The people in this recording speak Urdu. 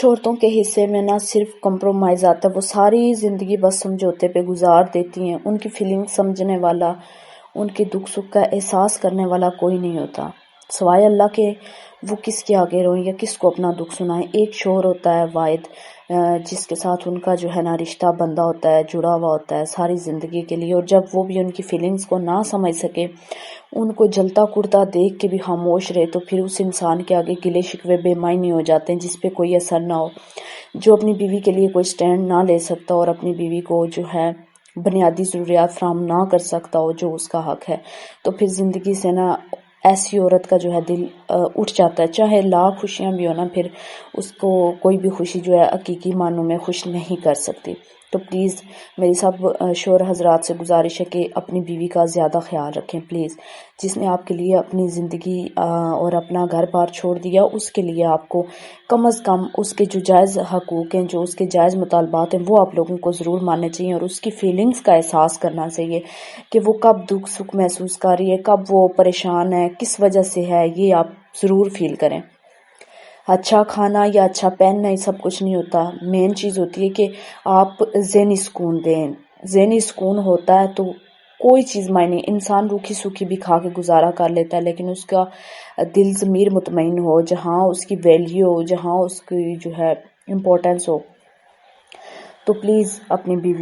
عورتوں کے حصے میں نہ صرف کمپرومائز آتا ہے، وہ ساری زندگی بس سمجھوتے پہ گزار دیتی ہیں. ان کی فیلنگ سمجھنے والا، ان کے دکھ سکھ کا احساس کرنے والا کوئی نہیں ہوتا سوائے اللہ کے. وہ کس کے آگے روئیں یا کس کو اپنا دکھ سنائیں. ایک شوہر ہوتا ہے واحد، جس کے ساتھ ان کا جو ہے نا رشتہ بندہ ہوتا ہے، جڑا ہوا ہوتا ہے ساری زندگی کے لیے. اور جب وہ بھی ان کی فیلنگز کو نہ سمجھ سکے، ان کو جلتا کڑتا دیکھ کے بھی خاموش رہے، تو پھر اس انسان کے آگے گلے شکوے بے معنی ہو جاتے ہیں، جس پہ کوئی اثر نہ ہو. جو اپنی بیوی کے لیے کوئی سٹینڈ نہ لے سکتا اور اپنی بیوی کو جو ہے بنیادی ضروریات فراہم نہ کر سکتا ہو جو اس کا حق ہے، تو پھر زندگی سے نا ایسی عورت کا جو ہے دل اٹھ جاتا ہے. چاہے لاکھ خوشیاں بھی ہو نا، پھر اس کو کوئی بھی خوشی جو ہے حقیقی معنوں میں خوش نہیں کر سکتی. تو پلیز میری سب شوہر حضرات سے گزارش ہے کہ اپنی بیوی کا زیادہ خیال رکھیں پلیز. جس نے آپ کے لیے اپنی زندگی اور اپنا گھر بار چھوڑ دیا، اس کے لیے آپ کو کم از کم اس کے جو جائز حقوق ہیں، جو اس کے جائز مطالبات ہیں، وہ آپ لوگوں کو ضرور ماننے چاہیے. اور اس کی فیلنگز کا احساس کرنا چاہیے کہ وہ کب دکھ سکھ محسوس کر رہی ہے، کب وہ پریشان ہے، کس وجہ سے ہے، یہ آپ ضرور فیل کریں. اچھا کھانا یا اچھا پہننا ہی سب کچھ نہیں ہوتا. مین چیز ہوتی ہے کہ آپ ذہنی سکون دیں. ذہنی سکون ہوتا ہے تو کوئی چیز معنی. انسان روکھی سوکھی بھی کھا کے گزارا کر لیتا ہے، لیکن اس کا دل ضمیر مطمئن ہو، جہاں اس کی ویلیو ہو، جہاں اس کی جو ہے امپورٹنس ہو. تو پلیز اپنی بیوی